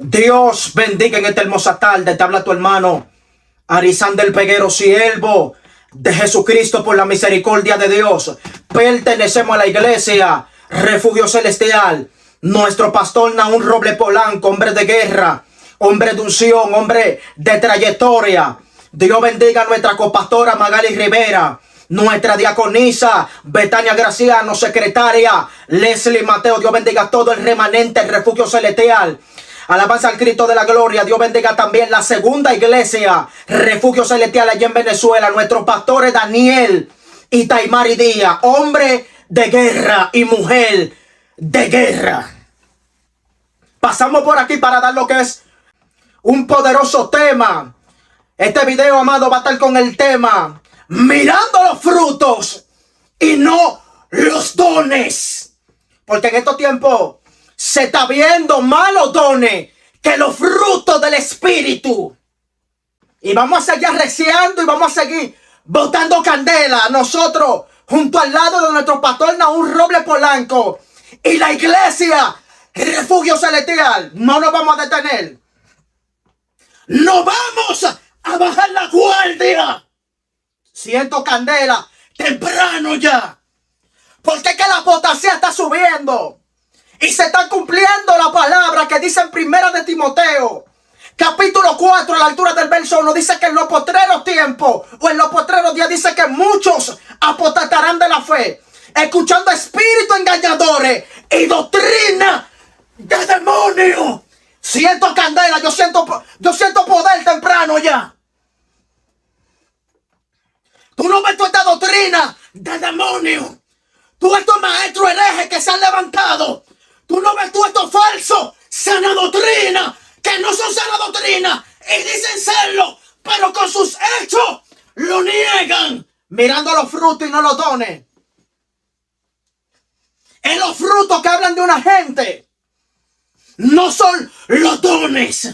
Dios bendiga en esta hermosa tarde. Te habla tu hermano Arisander Peguero, siervo de Jesucristo por la misericordia de Dios. Pertenecemos a la iglesia Refugio Celestial. Nuestro pastor Nahum Robles Polanco, hombre de guerra, hombre de unción, hombre de trayectoria. Dios bendiga a nuestra copastora Magali Rivera, nuestra diaconisa Betania Graciano, secretaria Leslie Mateo. Dios bendiga a todo el remanente, el Refugio Celestial. Alabanza al Cristo de la gloria. Dios bendiga también la segunda iglesia Refugio Celestial allá en Venezuela. Nuestros pastores Daniel y Taimari Díaz, hombre de guerra y mujer de guerra. Pasamos por aquí para dar lo que es un poderoso tema. Este video, amado, va a estar con el tema mirando los frutos y no los dones. Porque en estos tiempos se está viendo malos dones que los frutos del Espíritu. Y vamos a seguir arreciando y vamos a seguir botando candela. Nosotros, junto al lado de nuestro pastor Nahum Robles Polanco y la iglesia Refugio Celestial, no nos vamos a detener. No vamos a bajar la guardia. Siento candela temprano ya. Porque es que la apostasía está subiendo. Y se está cumpliendo la palabra que dice en Primera de Timoteo, capítulo 4, a la altura del verso 1, dice que en los postreros tiempos, o en los postreros días, dice que muchos apostatarán de la fe, escuchando espíritus engañadores y doctrina de demonios. Siento candela, yo siento poder temprano ya. Tú no ves toda esta doctrina de demonios. Tú ves estos maestros herejes que se han levantado. Tú no ves tú estos falsos sana doctrina, que no son sana doctrina y dicen serlo, pero con sus hechos lo niegan. Mirando los frutos y no los dones. En los frutos que hablan de una gente, no son los dones.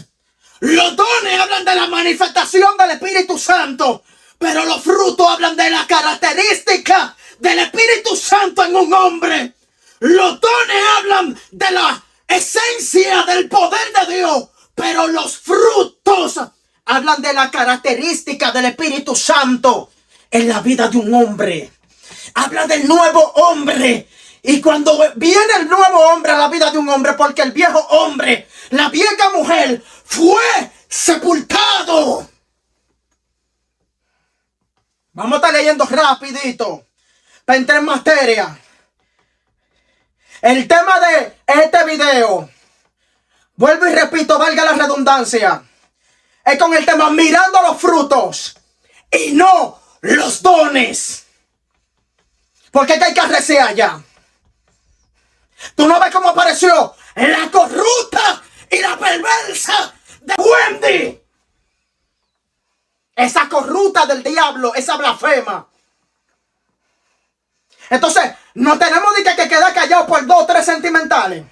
Los dones hablan de la manifestación del Espíritu Santo, pero los frutos hablan de la característica del Espíritu Santo en un hombre. Los dones hablan de la esencia del poder de Dios, pero los frutos hablan de la característica del Espíritu Santo en la vida de un hombre. Habla del nuevo hombre. Y cuando viene el nuevo hombre a la vida de un hombre, porque el viejo hombre, la vieja mujer, fue sepultado. Vamos a estar leyendo rapidito para entrar en materia. El tema de este video, vuelvo y repito, valga la redundancia, es con el tema mirando los frutos y no los dones. Porque hay que arreciar ya. Tú no ves cómo apareció la corrupta y la perversa de Wendy. Esa corrupta del diablo, esa blasfema. Entonces, no tenemos de que quedar callados por 2 o 3 sentimentales.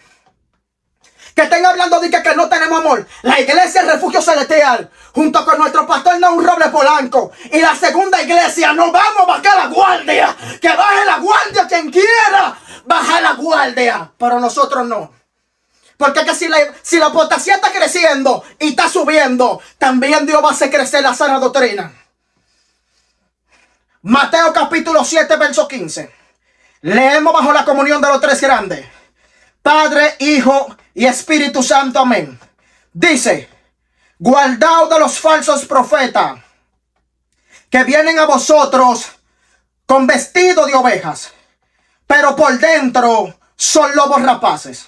Que estén hablando de que no tenemos amor. La iglesia Refugio Celestial, junto con nuestro pastor Nahum Robles Polanco y la segunda iglesia, no vamos a bajar la guardia. Que baje la guardia quien quiera bajar la guardia. Pero nosotros no. Porque que si la apostasía está creciendo y está subiendo, también Dios va a hacer crecer la sana doctrina. Mateo capítulo 7, verso 15. Leemos bajo la comunión de los 3 grandes. Padre, Hijo y Espíritu Santo. Amén. Dice: guardaos de los falsos profetas que vienen a vosotros con vestido de ovejas, pero por dentro son lobos rapaces.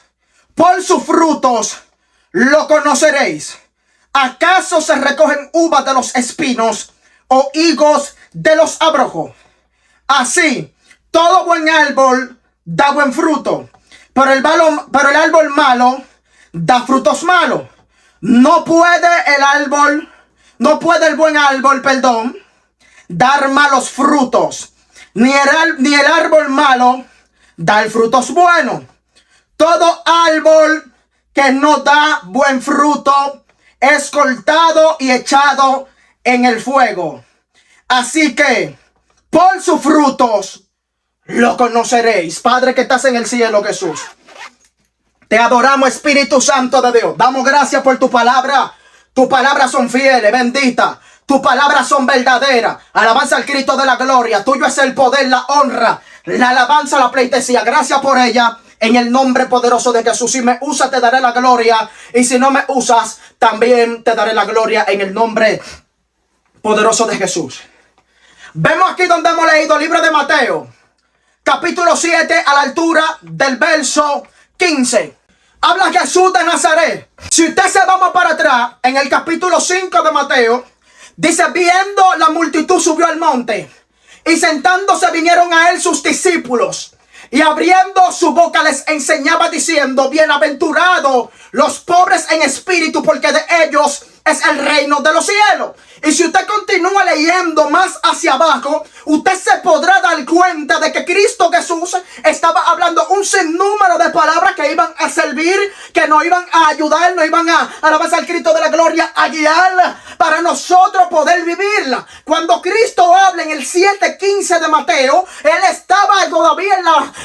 Por sus frutos lo conoceréis. ¿Acaso se recogen uvas de los espinos o higos de los abrojos? Así, todo buen árbol da buen fruto, pero el árbol malo da frutos malos. No puede el buen árbol, dar malos frutos, ni el árbol malo dar frutos buenos. Todo árbol que no da buen fruto es cortado y echado en el fuego. Así que, por sus frutos lo conoceréis. Padre que estás en el cielo, Jesús, Te adoramos, Espíritu Santo de Dios. Damos gracias por tu palabra. Tus palabras son fieles, benditas. Tus palabras son verdaderas. Alabanza al Cristo de la gloria. Tuyo es el poder, la honra, la alabanza, la pleitesía. Gracias por ella. En el nombre poderoso de Jesús. Si me usas, te daré la gloria. Y si no me usas, también te daré la gloria en el nombre poderoso de Jesús. Vemos aquí donde hemos leído el libro de Mateo, capítulo 7, a la altura del verso 15. Habla Jesús de Nazaret. Si usted se va para atrás, en el capítulo 5 de Mateo, dice: viendo la multitud subió al monte, y sentándose vinieron a él sus discípulos, y abriendo su boca les enseñaba diciendo: bienaventurados los pobres en espíritu, porque de ellos es el reino de los cielos. Y si usted continúa leyendo más hacia abajo, usted se podrá dar cuenta de que Cristo Jesús estaba hablando un sinnúmero de palabras que iban a servir, que nos iban a ayudar, nos iban a alabar al Cristo de la gloria, a guiar para nosotros poder vivirla. Cuando Cristo habla en el 7:15 de Mateo, Él estaba todavía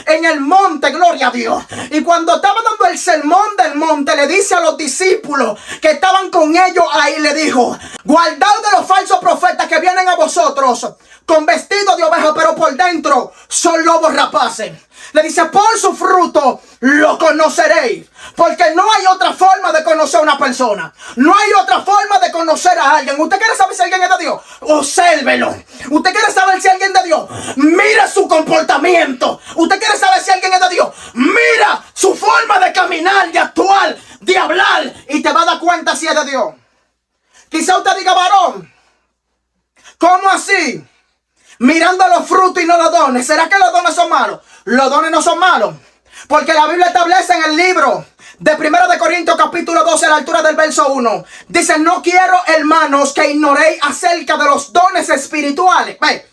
en el monte, gloria a Dios. Y cuando estaba dando el sermón del monte, le dice a los discípulos que estaban con ellos ahí, le dijo: guardaos de los falsos profetas que vienen a vosotros con vestido de oveja, pero por dentro son lobos rapaces. Le dice: por su fruto lo conoceréis. Porque no hay otra forma de conocer a una persona. No hay otra forma de conocer a alguien. ¿Usted quiere saber si alguien es de Dios? Obsérvelo. ¿Usted quiere saber si alguien es de Dios? Mira su comportamiento. ¿Usted quiere saber si alguien es de Dios? Mira su forma de caminar, de actuar, de hablar, y te va a dar cuenta si es de Dios. Quizá usted diga: varón, ¿cómo así? Mirando los frutos y no los dones. ¿Será que los dones son malos? Los dones no son malos, porque la Biblia establece en el libro de 1 de Corintios capítulo 12 a la altura del verso 1. Dice: no quiero, hermanos, que ignoréis acerca de los dones espirituales. ¿Ve?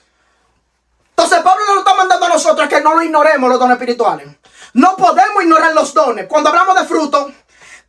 Entonces Pablo nos está mandando a nosotros que no lo ignoremos, los dones espirituales. No podemos ignorar los dones. Cuando hablamos de fruto,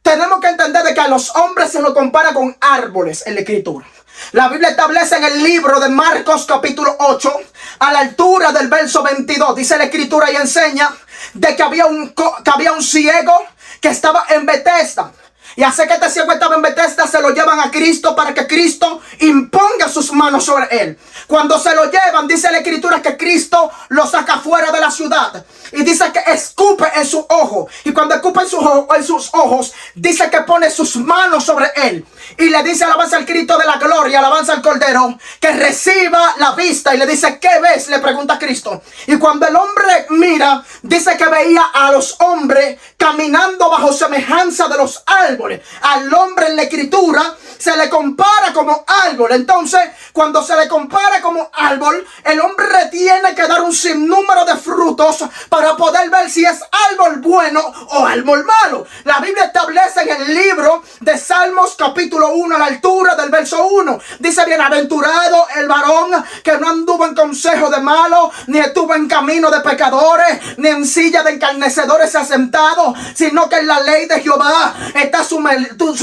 tenemos que entender de que a los hombres se nos compara con árboles en la Escritura. La Biblia establece en el libro de Marcos capítulo 8, a la altura del verso 22, dice la Escritura y enseña de que había un ciego que estaba en Betesda. Y hace que este ciego estaba en Betesda, se lo llevan a Cristo para que Cristo imponga sus manos sobre él. Cuando se lo llevan, dice la Escritura que Cristo lo saca fuera de la ciudad. Y dice que escupe en su ojo. Y cuando escupe en sus ojos, dice que pone sus manos sobre él. Y le dice: alabanza al Cristo de la gloria, alabanza al Cordero, que reciba la vista. Y le dice: ¿qué ves?, le pregunta a Cristo. Y cuando el hombre mira, dice que veía a los hombres caminando bajo semejanza de los árboles. Al hombre en la Escritura se le compara como árbol. Entonces, cuando se le compara como árbol, el hombre tiene que dar un sinnúmero de frutos para poder ver si es árbol bueno o árbol malo. La Biblia establece en el libro de Salmos capítulo 1 a la altura del verso 1. Dice: bienaventurado el varón que no anduvo en consejo de malos, ni estuvo en camino de pecadores, ni en silla de escarnecedores se ha sentado, sino que en la ley de Jehová está su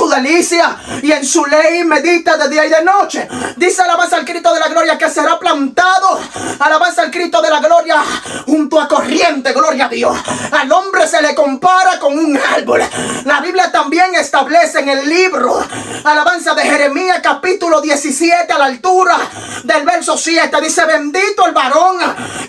delicia, y en su ley medita de día y de noche. Dice: alabanza al Cristo de la gloria, que será plantado, alabanza al Cristo de la gloria, junto a corriente, gloria a Dios. Al hombre se le compara con un árbol. La Biblia también establece en el libro, alabanza, de Jeremías capítulo 17 a la altura del verso 7, dice: bendito el varón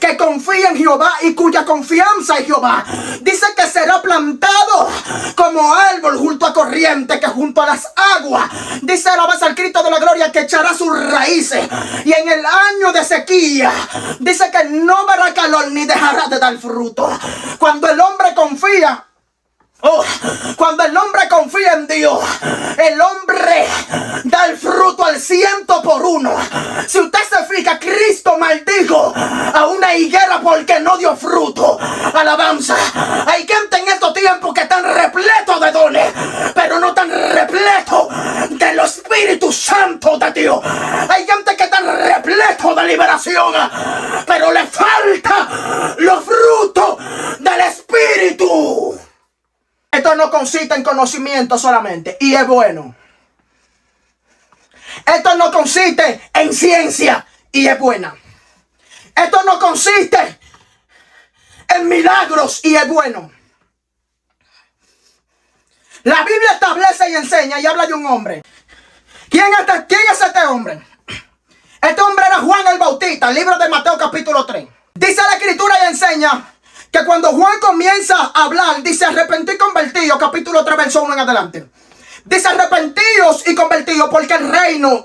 que confía en Jehová y cuya confianza es Jehová. Dice que será plantado como árbol junto a corriente, que junto a las aguas. Dice: alabanza al Cristo de la gloria, que echará sus raíces, y en el año de sequía dice que no verá calor ni dejará de dar fruto. Cuando el hombre confía, cuando el hombre confía en Dios, el hombre da el fruto al 100%. Si usted se fija, Cristo maldijo a una higuera porque no dio fruto. Alabanza. Hay gente en estos tiempos que están repletos de dones, pero no tan repletos del Espíritu Santo de Dios. Hay gente que está repleto de liberación, pero le falta los frutos del Espíritu. Esto no consiste en conocimiento solamente, y es bueno. Esto no consiste en ciencia, y es buena. Esto no consiste en milagros, y es bueno. La Biblia establece y enseña y habla de un hombre. ¿Quién es este hombre? Este hombre era Juan el Bautista, el libro de Mateo capítulo 3. Dice la escritura y enseña que cuando Juan comienza a hablar, dice arrepentidos y convertidos, capítulo 3, verso 1 en adelante. Dice arrepentidos y convertidos porque el reino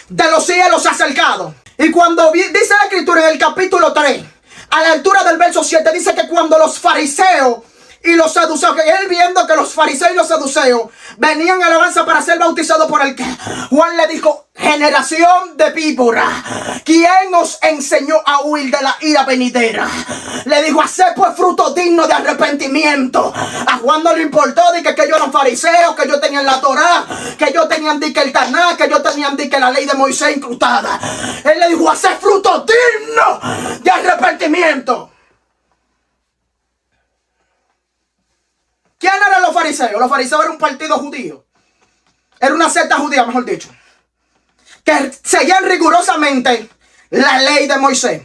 de los cielos se ha acercado. Y cuando dice la escritura en el capítulo 3, a la altura del verso 7, dice que cuando los fariseos y los saduceos, que él viendo que los fariseos y los saduceos venían a alabanza para ser bautizados por el que Juan le dijo: generación de víbora, ¿quién os enseñó a huir de la ira venidera? Le dijo: haced pues fruto digno de arrepentimiento. A Juan no le importó de que ellos eran fariseos, que ellos tenían la Torá, que ellos tenían de que el Taná, que ellos tenían de que la ley de Moisés incrustada. Él le dijo: haced fruto digno de arrepentimiento. ¿Quién eran los fariseos? Los fariseos eran un partido judío. Era una secta judía, mejor dicho, que seguían rigurosamente la ley de Moisés.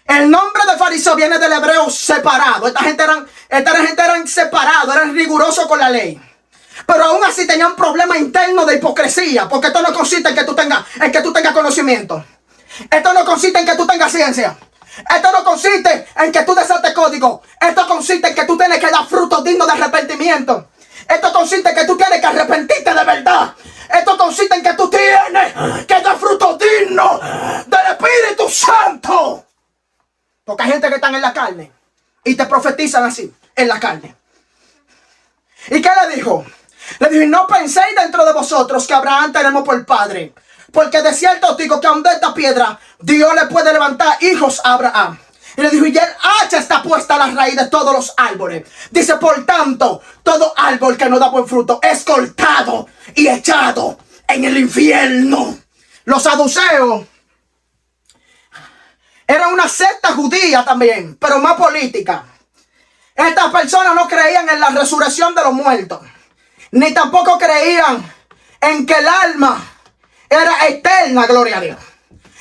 El nombre de fariseo viene del hebreo separado. Esta gente eran separados, eran rigurosos con la ley. Pero aún así tenían problemas internos de hipocresía, porque esto no consiste en que tú tengas conocimiento. Esto no consiste en que tú tengas ciencia. Esto no consiste en que tú desates código. Esto consiste en que tú tienes que dar frutos dignos de arrepentimiento. Esto consiste en que tú tienes que arrepentirte de verdad. Esto consiste en que tú tienes que dar frutos dignos del Espíritu Santo. Porque hay gente que están en la carne y te profetizan así, en la carne. ¿Y qué le dijo? Le dijo: no penséis dentro de vosotros que Abraham tenemos por padre. Porque de cierto os digo que aun de esta piedra Dios le puede levantar hijos a Abraham. Y le dijo: y el hacha está puesta a la raíz de todos los árboles. Dice: por tanto, todo árbol que no da buen fruto es cortado y echado en el infierno. Los saduceos eran una secta judía también, pero más política. Estas personas no creían en la resurrección de los muertos, ni tampoco creían en que el alma era eterna, gloria a Dios.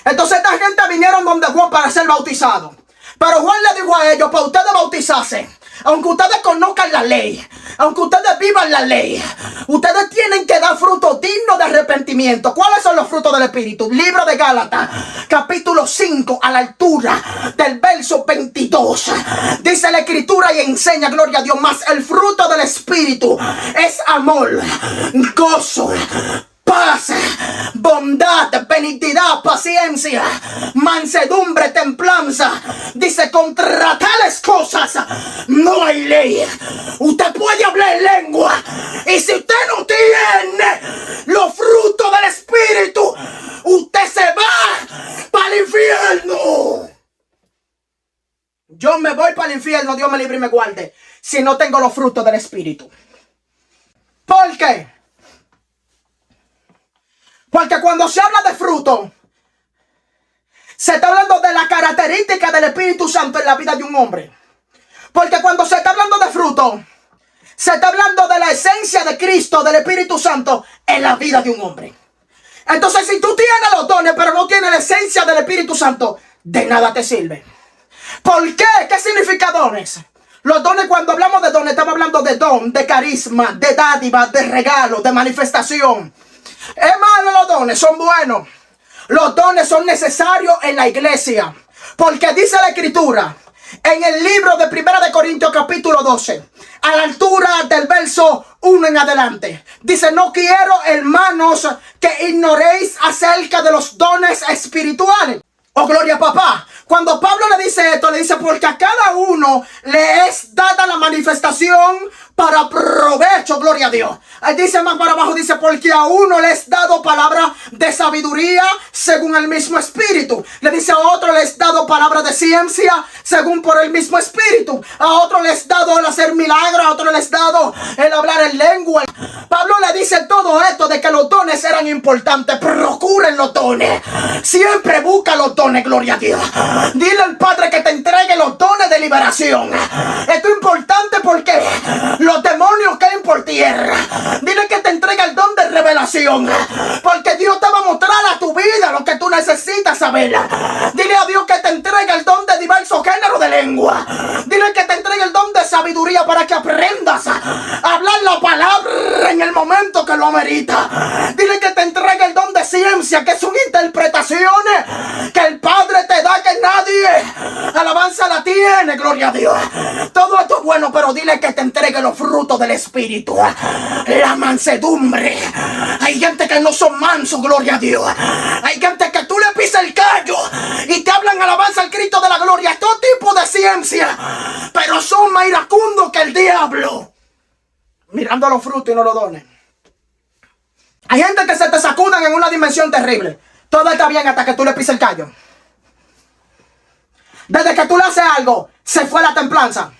Entonces esta gente vinieron donde Juan para ser bautizados. Pero Juan le dijo a ellos: para ustedes bautizarse, aunque ustedes conozcan la ley, aunque ustedes vivan la ley, ustedes tienen que dar frutos dignos de arrepentimiento. ¿Cuáles son los frutos del Espíritu? Libro de Gálatas, capítulo 5, a la altura del verso 22. Dice la escritura y enseña, gloria a Dios, más el fruto del Espíritu es amor, gozo, paz, bondad, benignidad, paciencia, mansedumbre, templanza. Dice: contra tales cosas no hay ley. Usted puede hablar en lengua, y si usted no tiene los frutos del Espíritu, usted se va para el infierno. Yo me voy para el infierno, Dios me libre y me guarde, si no tengo los frutos del Espíritu. ¿Por qué? Porque cuando se habla de fruto, se está hablando de la característica del Espíritu Santo en la vida de un hombre. Porque cuando se está hablando de fruto, se está hablando de la esencia de Cristo, del Espíritu Santo, en la vida de un hombre. Entonces, si tú tienes los dones, pero no tienes la esencia del Espíritu Santo, de nada te sirve. ¿Por qué? ¿Qué significa dones? Los dones, cuando hablamos de dones, estamos hablando de don, de carisma, de dádiva, de regalo, de manifestación. Hermano, los dones son buenos. Los dones son necesarios en la iglesia. Porque dice la escritura en el libro de 1 de Corintios capítulo 12, a la altura del verso 1 en adelante. Dice: no quiero, hermanos, que ignoréis acerca de los dones espirituales. Oh, gloria a papá. Cuando Pablo le dice esto, le dice: porque a cada uno le es dada la manifestación para provecho, gloria a Dios. Él dice más para abajo, dice: porque a uno le es dado palabra de sabiduría según el mismo Espíritu. Le dice: a otro le es dado palabra de ciencia según por el mismo Espíritu. A otro le es dado el hacer milagros, a otro le es dado el hablar en lengua. Pablo le dice todo esto de que los dones eran importantes. Procuren los dones. Siempre busca los dones, gloria a Dios. Dile al Padre que te entregue los dones de liberación. Esto es importante porque los demonios caen por tierra. Dile que te entregue el don de revelación, porque Dios te va a mostrar a tu vida lo que tú necesitas saber. Dile a Dios que te entregue el don de diversos géneros de lengua. Dile que te entregue el don de sabiduría para que aprendas a hablar la palabra en el momento que lo amerita. Dile que te entregue el don de ciencia, que son interpretaciones que el Padre te da, que nadie alabanza la tiene, gloria a Dios. Todo esto es bueno, pero dile que te entregue los frutos del Espíritu. La mansedumbre. Hay gente que no son mansos, gloria a Dios. Hay gente que tú le pisas el callo y te hablan alabanza al Cristo de la gloria. Todo tipo de ciencia, pero son más iracundos que el diablo. Mirando los frutos y no los dones. Hay gente que se te sacudan en una dimensión terrible. Todo está bien hasta que tú le pises el callo. Desde que tú le haces algo, se fue la templanza,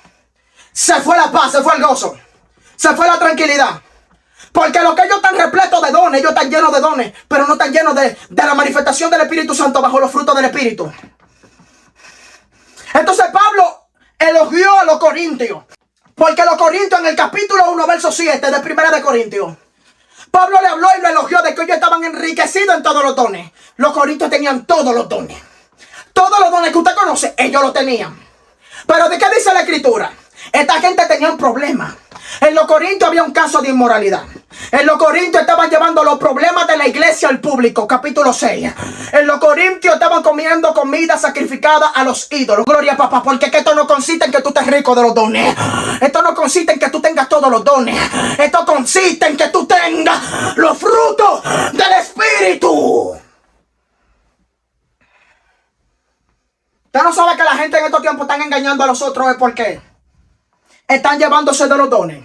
se fue la paz, se fue el gozo, se fue la tranquilidad. Porque lo que ellos están repletos de dones, ellos están llenos de dones, pero no están llenos de la manifestación del Espíritu Santo bajo los frutos del Espíritu. Entonces Pablo elogió a los corintios, porque los corintios en el capítulo 1, verso 7 de 1 de Corintios, Pablo le habló y lo elogió de que ellos estaban enriquecidos en todos los dones. Los corintios tenían todos los dones. Todos los dones que usted conoce, ellos lo tenían. Pero ¿de qué dice la Escritura? Esta gente tenía un problema. En los corintios había un caso de inmoralidad. En los corintios estaban llevando los problemas de la iglesia al público, capítulo 6. En los corintios estaban comiendo comida sacrificada a los ídolos. Gloria a papá, porque esto no consiste en que tú estés rico de los dones. Esto no consiste en que tú tengas todos los dones. Esto consiste en que tú tengas los frutos del Espíritu. Usted no sabe que la gente en estos tiempos están engañando a los otros, ¿es por qué? Están llevándose de los dones.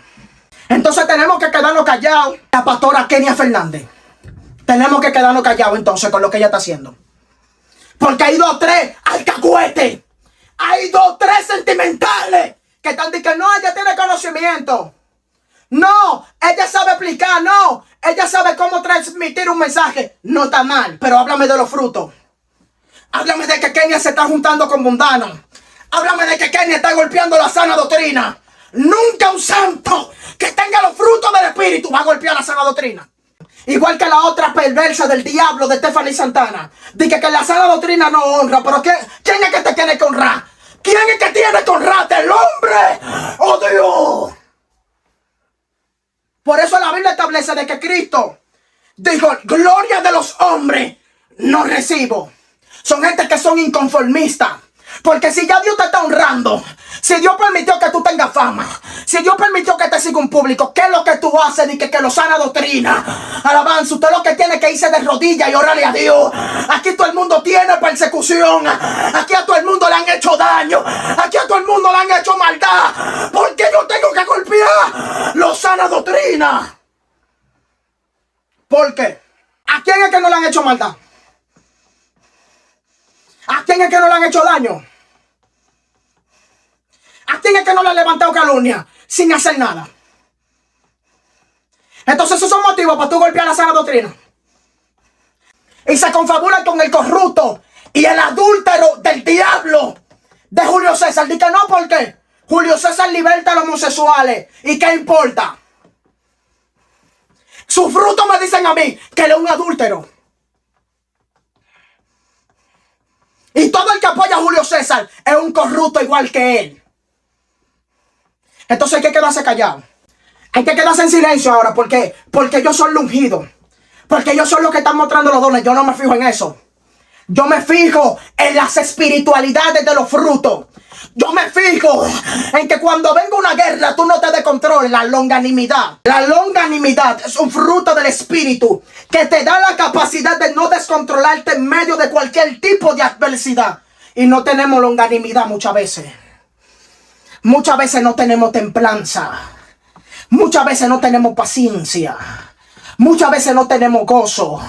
Entonces tenemos que quedarnos callados. La pastora Kenia Fernández. Tenemos que quedarnos callados entonces con lo que ella está haciendo. Porque hay 2 o 3 alcahuetes. Hay 2 o 3 sentimentales que están diciendo, no, ella tiene conocimiento. No, ella sabe explicar, no. Ella sabe cómo transmitir un mensaje. No está mal, pero háblame de los frutos. Háblame de que Kenia se está juntando con mundanos. Háblame de que Kenia está golpeando la sana doctrina. Nunca un santo que tenga los frutos del Espíritu va a golpear la sana doctrina. Igual que la otra perversa del diablo de Stephanie Santana. Dice que la sana doctrina no honra. Pero ¿quién es que te tiene que honrar? ¿Quién es que tiene que honrarte? ¿El hombre o Dios? Por eso la Biblia establece de que Cristo dijo, gloria de los hombres no recibo. Son gente que son inconformistas. Porque si ya Dios te está honrando, si Dios permitió que tú tengas fama, si Dios permitió que te siga un público, ¿qué es lo que tú haces? Y que lo sana doctrina. Alabanza, usted lo que tiene que irse de rodillas y orarle a Dios. Aquí todo el mundo tiene persecución. Aquí a todo el mundo le han hecho daño. Aquí a todo el mundo le han hecho maldad. ¿Por qué yo tengo que golpear lo sana doctrina? ¿Por qué? ¿A quién es que no le han hecho maldad? ¿A quién es que no le han hecho daño? ¿A quién es que no le han levantado calumnia sin hacer nada? Entonces esos son motivos para tú golpear la sana doctrina. Y se confabulan con el corrupto y el adúltero del diablo de Julio César. Dice que no, ¿por qué? Julio César liberta a los homosexuales. ¿Y qué importa? Sus frutos me dicen a mí que él es un adúltero. Y todo el que apoya a Julio César es un corrupto igual que él. Entonces hay que quedarse callado. Hay que quedarse en silencio ahora. Porque ellos son los ungidos. Porque ellos son los que están mostrando los dones. Yo no me fijo en eso. Yo me fijo en las espiritualidades de los frutos. Yo me fijo en que cuando venga una guerra tú no te descontroles. La longanimidad. La longanimidad es un fruto del Espíritu que te da la capacidad de no descontrolarte en medio de cualquier tipo de adversidad. Y no tenemos longanimidad muchas veces. Muchas veces no tenemos templanza. Muchas veces no tenemos paciencia. Muchas veces no tenemos gozo.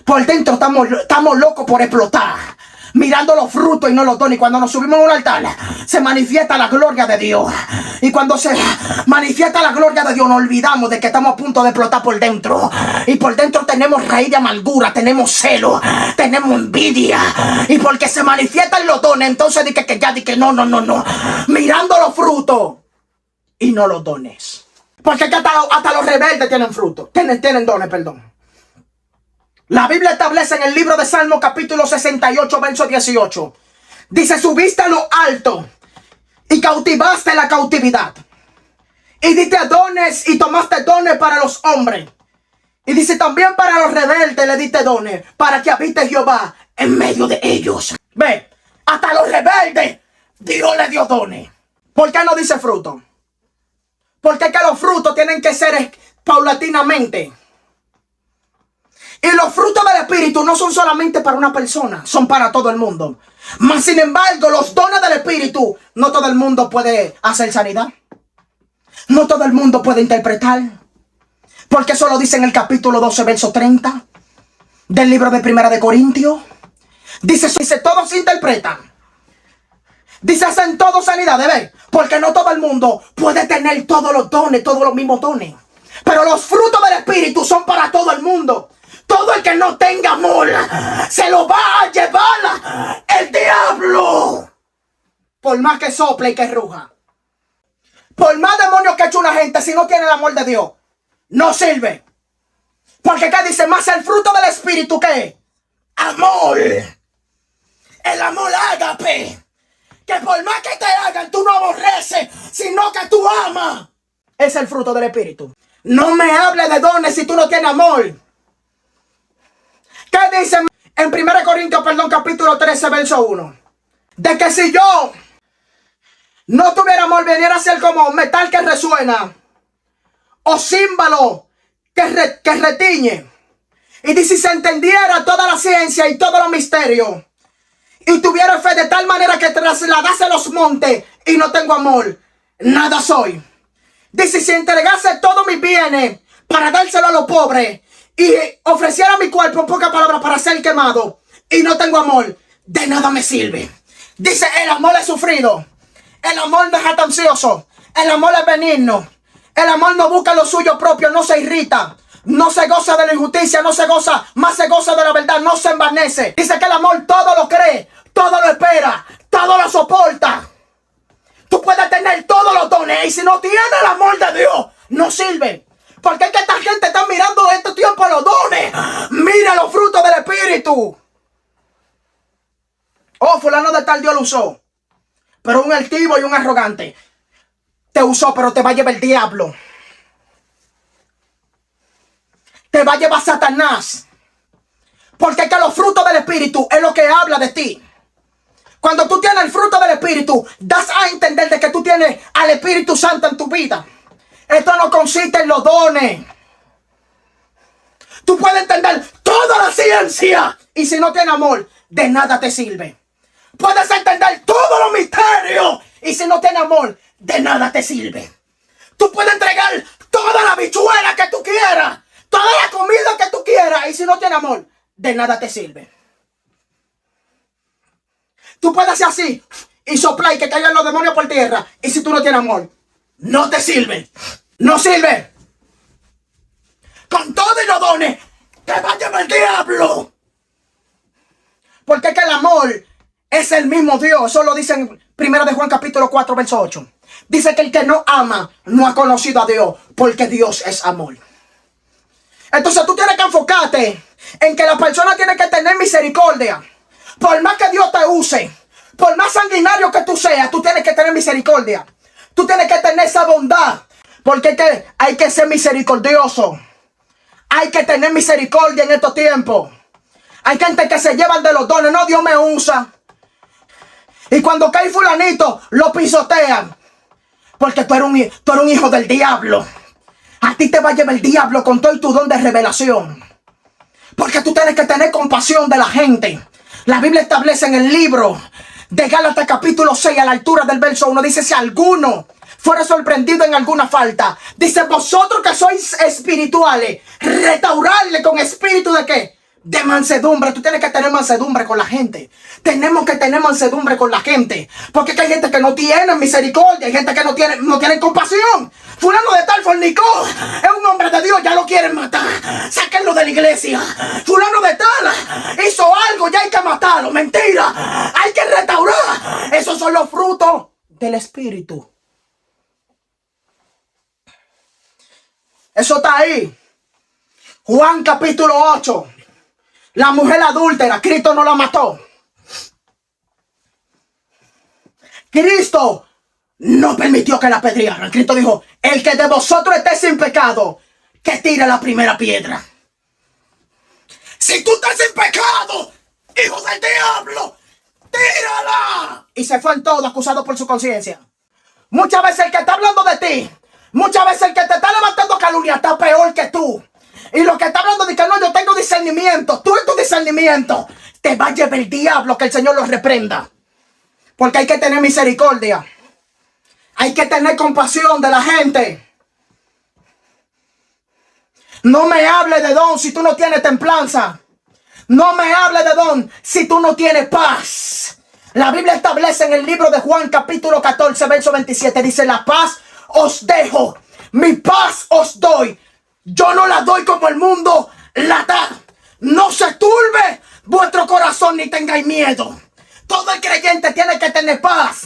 Por dentro estamos locos por explotar. Mirando los frutos y no los dones. Y cuando nos subimos a un altar, se manifiesta la gloria de Dios. Y cuando se manifiesta la gloria de Dios, nos olvidamos de que estamos a punto de explotar por dentro. Y por dentro tenemos raíz de amargura, tenemos celo, tenemos envidia. Y porque se manifiestan los dones, entonces dije que no. Mirando los frutos y no los dones. Porque hasta los rebeldes tienen frutos. Tienen dones, perdón. La Biblia establece en el libro de Salmo capítulo 68, verso 18. Dice, subiste a lo alto y cautivaste la cautividad. Y diste dones y tomaste dones para los hombres. Y dice también para los rebeldes le diste dones, para que habite Jehová en medio de ellos. Ve, hasta los rebeldes Dios le dio dones. ¿Por qué no dice fruto? Porque es que los frutos tienen que ser paulatinamente. Y los frutos del Espíritu no son solamente para una persona, son para todo el mundo. Mas sin embargo, los dones del Espíritu, no todo el mundo puede hacer sanidad. No todo el mundo puede interpretar. Porque eso lo dice en el capítulo 12, verso 30 del libro de Primera de Corintios. Dice, todos interpretan. Dice, hacen todos sanidad, de ver. Porque no todo el mundo puede tener todos los dones, todos los mismos dones. Pero los frutos del Espíritu son para todo el mundo. Todo el que no tenga amor se lo va a llevar el diablo. Por más que sople y que ruja. Por más demonios que eche una gente, si no tiene el amor de Dios, no sirve. Porque acá dice, más el fruto del Espíritu, ¿qué? Amor. El amor ágape. Que por más que te hagan, tú no aborreces, sino que tú amas. Es el fruto del Espíritu. No me hables de dones si tú no tienes amor. ¿Qué dice en 1 Corintios, capítulo 13, verso 1? De que si yo no tuviera amor, viniera a ser como metal que resuena, o címbalo que retiñe. Y dice, si se entendiera toda la ciencia y todos los misterios, y tuviera fe de tal manera que trasladase los montes, y no tengo amor, nada soy. Dice, si entregase todos mis bienes para dárselo a los pobres, y ofreciera mi cuerpo, en pocas palabras, para ser quemado, y no tengo amor, de nada me sirve. Dice, el amor es sufrido, el amor no es jactancioso, el amor es benigno, el amor no busca lo suyo propio, no se irrita, no se goza de la injusticia, no se goza, más se goza de la verdad, no se envanece. Dice que el amor todo lo cree, todo lo espera, todo lo soporta. Tú puedes tener todos los dones y si no tienes el amor de Dios, no sirve. Porque es que esta gente está mirando en este tiempo los dones. Mira los frutos del Espíritu. Oh, fulano de tal Dios lo usó. Pero un altivo y un arrogante. Te usó, pero te va a llevar el diablo. Te va a llevar Satanás. Porque es que los frutos del Espíritu es lo que habla de ti. Cuando tú tienes el fruto del Espíritu, das a entender de que tú tienes al Espíritu Santo en tu vida. Esto no consiste en los dones. Tú puedes entender toda la ciencia y si no tienes amor, de nada te sirve. Puedes entender todos los misterios y si no tienes amor, de nada te sirve. Tú puedes entregar toda la habichuela que tú quieras, toda la comida que tú quieras y si no tienes amor, de nada te sirve. Tú puedes hacer así y soplar y que caigan los demonios por tierra y si tú no tienes amor, no te sirve. No sirve. Con todos los dones te va a llevar el diablo. Porque es que el amor es el mismo Dios. Eso lo dice en 1 de Juan capítulo 4 verso 8. Dice que el que no ama no ha conocido a Dios, porque Dios es amor. Entonces tú tienes que enfocarte en que la persona tiene que tener misericordia. Por más que Dios te use, por más sanguinario que tú seas, tú tienes que tener misericordia. Tú tienes que tener esa bondad. Porque hay que ser misericordioso. Hay que tener misericordia en estos tiempos. Hay gente que se llevan de los dones. No, Dios me usa. Y cuando cae fulanito, lo pisotean. Porque tú eres un hijo del diablo. A ti te va a llevar el diablo con todo tu don de revelación. Porque tú tienes que tener compasión de la gente. La Biblia establece en el libro de Gálatas capítulo 6 a la altura del verso 1. Dice, si alguno fuera sorprendido en alguna falta, dice, vosotros que sois espirituales, restaurarle con espíritu de ¿qué? De mansedumbre. Tú tienes que tener mansedumbre con la gente. Tenemos que tener mansedumbre con la gente. Porque hay gente que no tiene misericordia. Hay gente que no tiene compasión. Fulano de tal fornicó. Es un hombre de Dios. Ya lo quieren matar. Sáquenlo de la iglesia. Fulano de tal hizo algo. Ya hay que matarlo. Mentira. Hay que restaurar. Esos son los frutos del Espíritu. Eso está ahí. Juan capítulo 8. La mujer adúltera, Cristo no la mató. Cristo no permitió que la apedrearan. Cristo dijo, el que de vosotros esté sin pecado, que tire la primera piedra. Si tú estás sin pecado, hijo del diablo, tírala. Y se fue en todo acusado por su conciencia. Muchas veces el que está hablando de ti, muchas veces el que te está levantando calumnia está peor que tú. Y lo que está hablando de que no, yo tengo discernimiento, tú en tu discernimiento, te va a llevar el diablo, que el Señor los reprenda. Porque hay que tener misericordia. Hay que tener compasión de la gente. No me hable de don si tú no tienes templanza. No me hable de don si tú no tienes paz. La Biblia establece en el libro de Juan capítulo 14 verso 27. Dice, la paz os dejo, mi paz os doy. Yo no la doy como el mundo la da. No se turbe vuestro corazón ni tengáis miedo. Todo el creyente tiene que tener paz.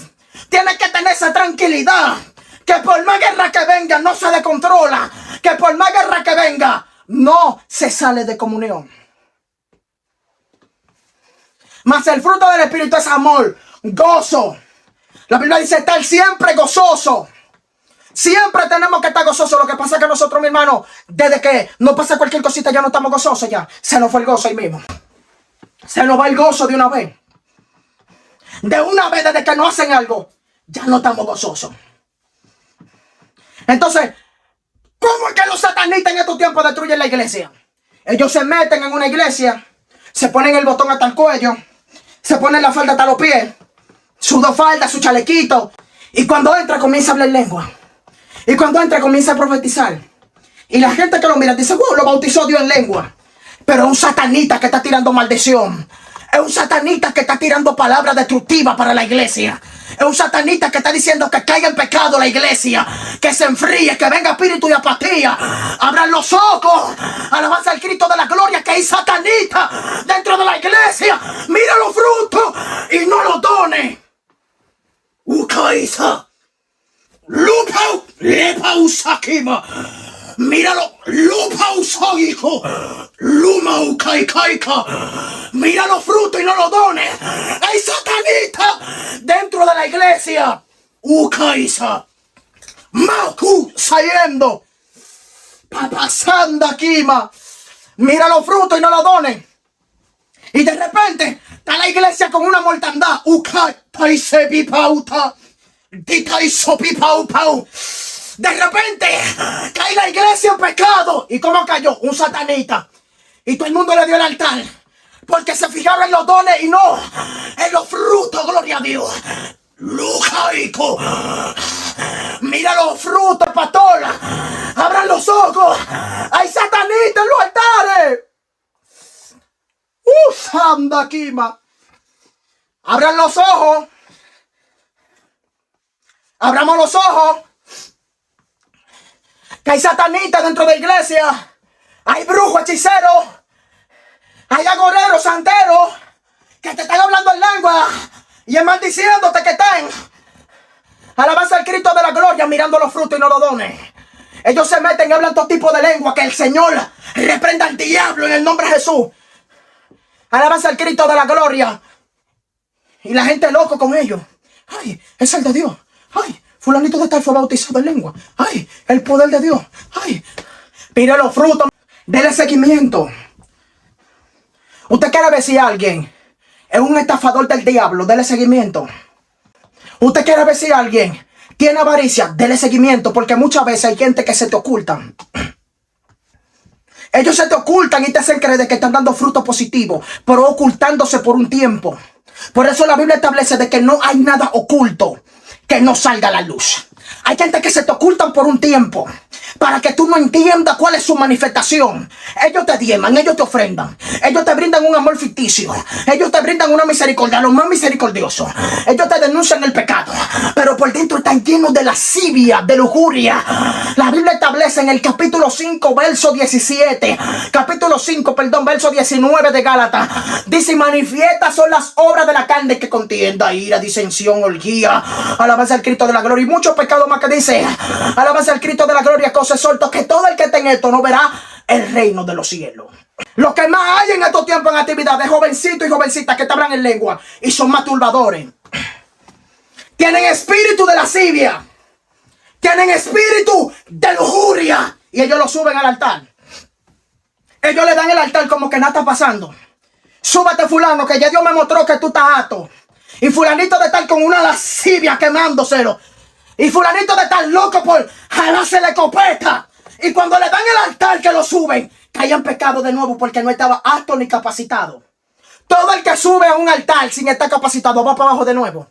Tiene que tener esa tranquilidad. Que por más guerra que venga no se descontrola. Que por más guerra que venga no se sale de comunión. Mas el fruto del Espíritu es amor, gozo. La Biblia dice estar siempre gozoso. Siempre tenemos que estar gozosos. Lo que pasa es que nosotros, mi hermano, desde que nos pasa cualquier cosita ya no estamos gozosos ya. Se nos fue el gozo ahí mismo. Se nos va el gozo de una vez. De una vez desde que nos hacen algo, ya no estamos gozosos. Entonces, ¿cómo es que los satanistas en estos tiempos destruyen la iglesia? Ellos se meten en una iglesia, se ponen el botón hasta el cuello, se ponen la falda hasta los pies, su dos faldas, su chalequito, y cuando entra comienza a hablar lengua. Y cuando entra comienza a profetizar. Y la gente que lo mira dice, wow, lo bautizó Dios en lengua. Pero es un satanista que está tirando maldición. Es un satanista que está tirando palabras destructivas para la iglesia. Es un satanista que está diciendo que caiga en pecado la iglesia, que se enfríe, que venga espíritu de apatía. Abran los ojos, alabanza al Cristo de la gloria, que hay satanista dentro de la iglesia. Mira los frutos y no los dones. Ukaisa. Lupau, lepau sakima. Míralo, lupau hijo. Lumau kaikaika. Mira los frutos y no los dones. Hay satanita dentro de la iglesia. Ukaisa. Maku saliendo. Papasanda kima. Mira los frutos y no los dones. Y de repente está la iglesia con una mortandad. Ukai paisepi pauta. De repente cae la iglesia en pecado. ¿Y cómo cayó? Un satanista. Y todo el mundo le dio el altar, porque se fijaron en los dones y no en los frutos. Gloria a Dios. Lucaico. Mira los frutos, pastor. Abran los ojos. Hay satanistas en los altares. Sanda Kima. Abran los ojos. Abramos los ojos. Que hay satanistas dentro de la iglesia. Hay brujos, hechiceros. Hay agoreros, santeros, que te están hablando en lengua y es maldiciéndote que están. Alabanza al Cristo de la gloria, mirando los frutos y no los dones. Ellos se meten y hablan todo tipo de lengua. Que el Señor reprenda al diablo en el nombre de Jesús. Alabanza al Cristo de la gloria. Y la gente loco con ellos. Ay, es el de Dios. Ay, fulanito de tal fue bautizado en lengua. Ay, el poder de Dios. Ay, mire los frutos. Dele seguimiento. Usted quiere ver si alguien es un estafador del diablo, dele seguimiento. Usted quiere ver si alguien tiene avaricia, dele seguimiento, porque muchas veces hay gente que se te ocultan. Ellos se te ocultan y te hacen creer que están dando frutos positivos, pero ocultándose por un tiempo. Por eso la Biblia establece de que no hay nada oculto que no salga a la luz. Hay gente que se te ocultan por un tiempo para que tú no entiendas cuál es su manifestación. Ellos te diezman, ellos te ofrendan, ellos te brindan un amor ficticio, ellos te brindan una misericordia, lo más misericordioso. Ellos te denuncian el pecado, pero por dentro están llenos de lascivia, de lujuria. La Biblia establece en el capítulo 5, verso 17, capítulo 5, perdón, verso 19 de Gálatas, dice: manifiestas son las obras de la carne, que contienda, ira, disensión, orgía, alabanza al Cristo de la gloria y muchos pecados más, que dice: alabanza al Cristo de la gloria, cosas exhorto, que todo el que esté en esto no verá el reino de los cielos. Lo que más hay en estos tiempos en actividad de jovencitos y jovencitas que te hablan en lengua y son masturbadores, Tienen espíritu de lascivia. Tienen espíritu de lujuria. Y ellos lo suben al altar. Ellos le dan el altar como que nada está pasando. Súbete fulano, que ya Dios me mostró que tú estás harto. Y fulanito de estar con una lascivia quemándoselo. Y fulanito de estar loco por jalarse la escopeta. Y cuando le dan el altar que lo suben, caen pecado de nuevo porque no estaba apto ni capacitado. Todo el que sube a un altar sin estar capacitado va para abajo de nuevo.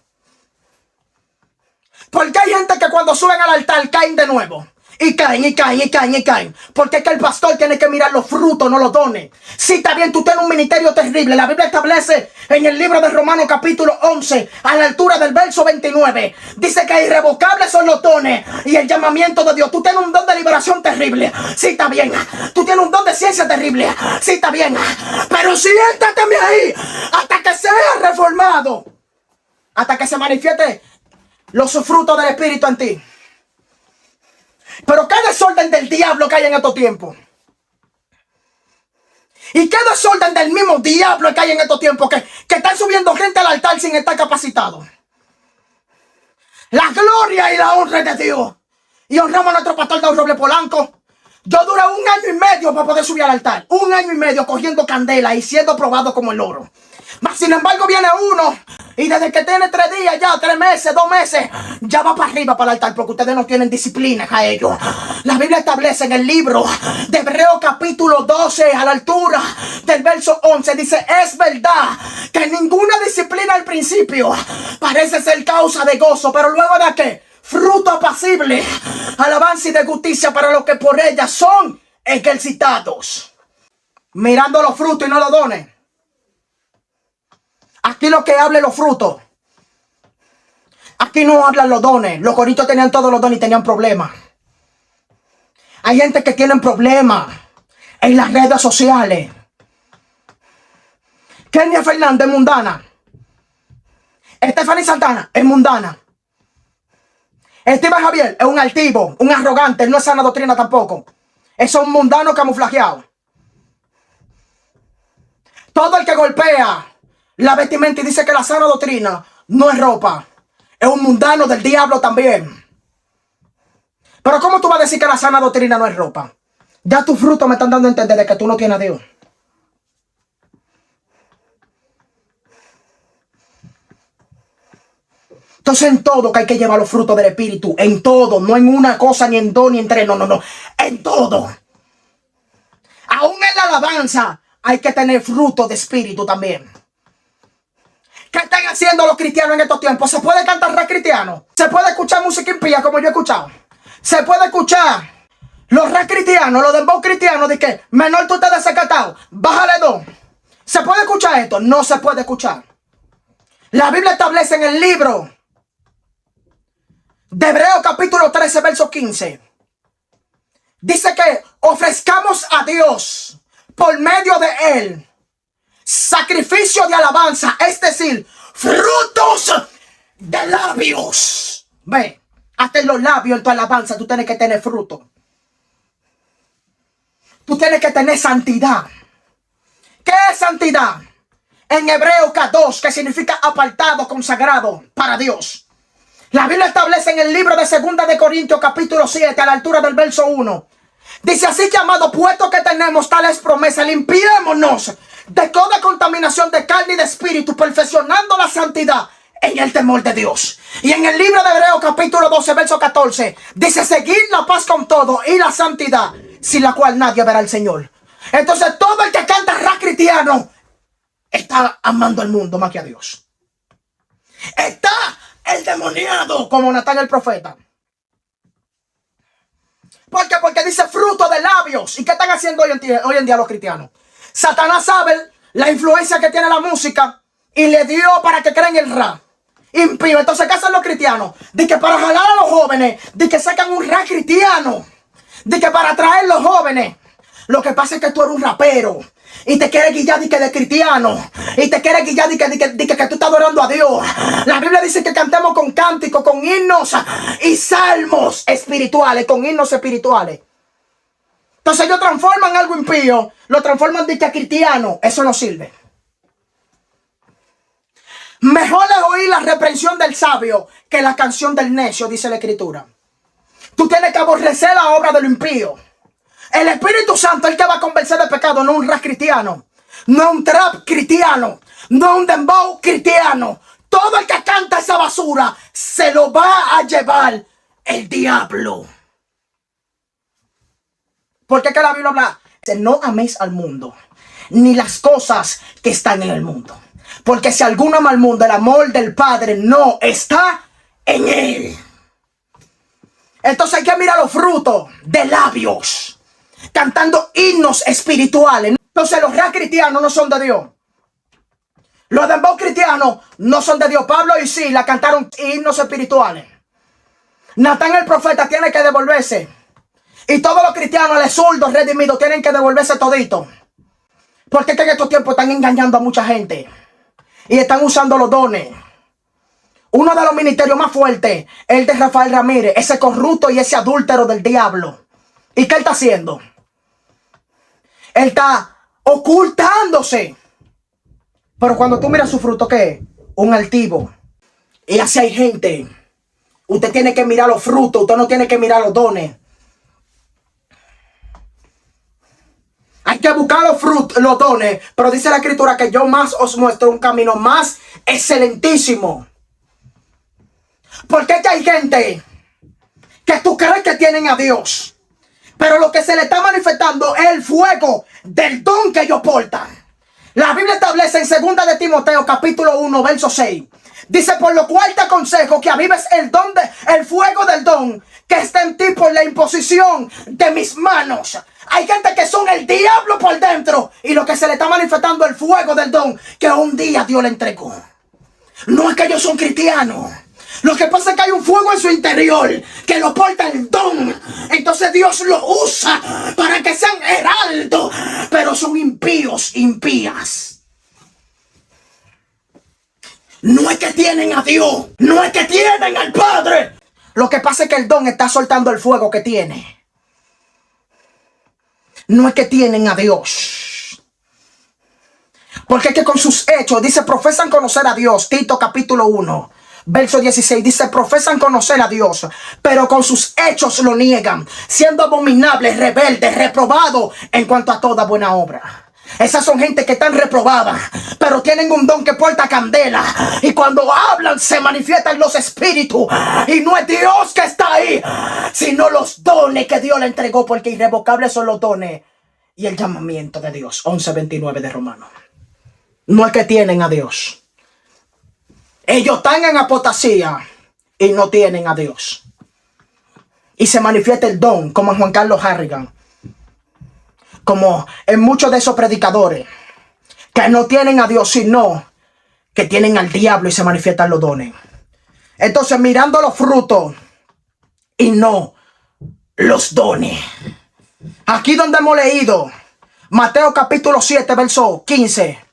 Porque hay gente que cuando suben al altar caen de nuevo. Y caen, y caen, y caen, y caen. Porque es que el pastor tiene que mirar los frutos, no los dones. Sí, está bien, tú tienes un ministerio terrible. La Biblia establece en el libro de Romanos capítulo 11, a la altura del verso 29. Dice que irrevocables son los dones y el llamamiento de Dios. Tú tienes un don de liberación terrible. Sí, está bien. Tú tienes un don de ciencia terrible. Sí, está bien. Pero siéntateme ahí hasta que sea reformado. Hasta que se manifieste los frutos del Espíritu en ti. Pero qué desorden del diablo que hay en estos tiempos. Y qué desorden del mismo diablo que hay en estos tiempos. Que están subiendo gente al altar sin estar capacitado. La gloria y la honra de Dios. Y honramos a nuestro pastor Daud Roble Polanco. Yo duré 1 año y medio para poder subir al altar. 1 año y medio cogiendo candela y siendo probado como el oro. Mas sin embargo viene uno y desde que tiene 3 días ya, 3 meses, 2 meses, ya va para arriba para el altar porque ustedes no tienen disciplina a ellos. La Biblia establece en el libro de Hebreos capítulo 12 a la altura del verso 11, dice: es verdad que ninguna disciplina al principio parece ser causa de gozo, pero luego de que fruto apacible, alabanza y de justicia para los que por ella son ejercitados. Mirando los frutos y no los dones. Aquí lo que habla es los frutos. Aquí no hablan los dones. Los corintios tenían todos los dones y tenían problemas. Hay gente que tiene problemas en las redes sociales. Kenia Fernández es mundana. Stephanie Santana es mundana. Steven Javier es un altivo, un arrogante, no es sana doctrina tampoco. Es un mundano camuflajeado. Todo el que golpea la vestimenta y dice que la sana doctrina no es ropa, es un mundano del diablo también. Pero ¿cómo tú vas a decir que la sana doctrina no es ropa? Ya tus frutos me están dando a entender de que tú no tienes a Dios. Entonces en todo que hay que llevar los frutos del Espíritu, en todo, no en una cosa, ni en dos, ni en tres, no, en todo. Aún en la alabanza hay que tener fruto de Espíritu también. ¿Qué están haciendo los cristianos en estos tiempos? ¿Se puede cantar rap cristiano? ¿Se puede escuchar música impía como yo he escuchado? ¿Se puede escuchar los rap cristianos, los dembow cristianos de que menor tú te desacatado? Bájale 2. ¿Se puede escuchar esto? No se puede escuchar. La Biblia establece en el libro de Hebreos capítulo 13 verso 15. Dice que ofrezcamos a Dios por medio de Él sacrificio de alabanza, es decir, frutos de labios. Ve, hasta en los labios en tu alabanza tú tienes que tener fruto. Tú tienes que tener santidad. ¿Qué es santidad? En hebreo kadosh, que significa apartado, consagrado para Dios. La Biblia establece en el libro de 2 de Corintios capítulo 7 a la altura del verso 1. Dice: así que, amado, puesto que tenemos tales promesas, limpiémonos de toda contaminación de carne y de espíritu, perfeccionando la santidad en el temor de Dios. Y en el libro de Hebreos capítulo 12 verso 14 dice: seguid la paz con todo y la santidad, sin la cual nadie verá al Señor. Entonces todo el que canta rap cristiano está amando al mundo más que a Dios. Está el demoniado como Natán el profeta. ¿Por qué? Porque dice fruto de labios. ¿Y qué están haciendo hoy en día los cristianos? Satanás sabe la influencia que tiene la música y le dio para que crean el rap impío. Entonces, ¿qué hacen los cristianos? De que para jalar a los jóvenes, de que sacan un rap cristiano, de que para atraer a los jóvenes. Lo que pasa es que tú eres un rapero y te quieres guiar de cristiano, y te quieres guiar de que tú estás adorando a Dios. La Biblia dice que cantemos con cánticos, con himnos y salmos espirituales, con himnos espirituales. Entonces ellos transforman algo impío, lo transforman de que cristiano. Eso no sirve. Mejor es oír la reprensión del sabio que la canción del necio, dice la Escritura. Tú tienes que aborrecer la obra del impío. El Espíritu Santo es el que va a convencer de pecado, no un rap cristiano, no un trap cristiano, no un dembow cristiano. Todo el que canta esa basura se lo va a llevar el diablo. Porque que la Biblia habla, no améis al mundo, ni las cosas que están en el mundo. Porque si alguno ama al mundo, el amor del Padre no está en él. Entonces hay que mirar los frutos de labios, cantando himnos espirituales. Entonces los rap cristianos no son de Dios. Los dembow cristianos no son de Dios. Pablo y Sila cantaron himnos espirituales. Natán el profeta tiene que devolverse. Y todos los cristianos, los zurdos redimidos, tienen que devolverse todito. Porque es que en estos tiempos están engañando a mucha gente. Y están usando los dones. Uno de los ministerios más fuertes es el de Rafael Ramírez. Ese corrupto y ese adúltero del diablo. ¿Y qué él está haciendo? Él está ocultándose. Pero cuando tú miras su fruto, ¿qué es? Un altivo. Y así hay gente. Usted tiene que mirar los frutos. Usted no tiene que mirar los dones. Hay que buscar los frutos, los dones. Pero dice la Escritura que yo más os muestro un camino más excelentísimo. Porque hay gente que tú crees que tienen a Dios, pero lo que se le está manifestando es el fuego del don que ellos portan. La Biblia establece en 2 de Timoteo capítulo 1 verso 6. Dice, por lo cual te aconsejo que avives el fuego del don que está en ti por la imposición de mis manos. Hay gente que son el diablo por dentro y lo que se le está manifestando es el fuego del don que un día Dios le entregó. No es que ellos son cristianos. Lo que pasa es que hay un fuego en su interior que lo porta el don. Entonces Dios lo usa para que sean heraldos. Pero son impíos, impías. No es que tienen a Dios. No es que tienen al Padre. Lo que pasa es que el don está soltando el fuego que tiene. No es que tienen a Dios. Porque es que con sus hechos, dice, profesan conocer a Dios. Tito capítulo 1. Verso 16 dice, profesan conocer a Dios, pero con sus hechos lo niegan, siendo abominables, rebeldes, reprobados en cuanto a toda buena obra. Esas son gente que están reprobadas, pero tienen un don que porta candela. Y cuando hablan se manifiestan los espíritus. Y no es Dios que está ahí, sino los dones que Dios le entregó, porque irrevocables son los dones y el llamamiento de Dios. 11:29 de Romanos. No es que tienen a Dios. Ellos están en apostasía y no tienen a Dios. Y se manifiesta el don, como en Juan Carlos Harrigan, como en muchos de esos predicadores que no tienen a Dios, sino que tienen al diablo y se manifiestan los dones. Entonces, mirando los frutos y no los dones. Aquí donde hemos leído Mateo capítulo 7, verso 15.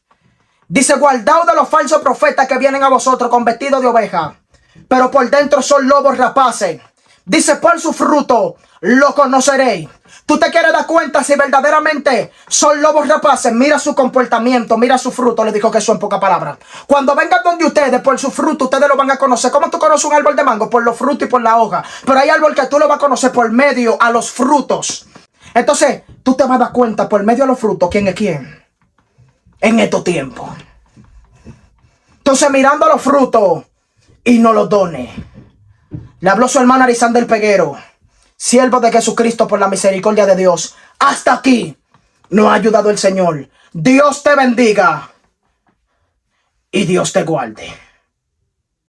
Dice, guardaos de los falsos profetas que vienen a vosotros con vestido de oveja, pero por dentro son lobos rapaces. Dice, por su fruto lo conoceréis. Tú te quieres dar cuenta si verdaderamente son lobos rapaces. Mira su comportamiento, mira su fruto. Le dijo Jesús en pocas palabras. Cuando vengan donde ustedes, por su fruto, ustedes lo van a conocer. ¿Cómo tú conoces un árbol de mango? Por los frutos y por la hoja. Pero hay árbol que tú lo vas a conocer por medio a los frutos. Entonces, tú te vas a dar cuenta por medio de los frutos quién es quién en estos tiempos. Entonces, mirando los frutos y no los dones. Le habló su hermana Arizán del Peguero, siervo de Jesucristo por la misericordia de Dios. Hasta aquí nos ha ayudado el Señor. Dios te bendiga y Dios te guarde.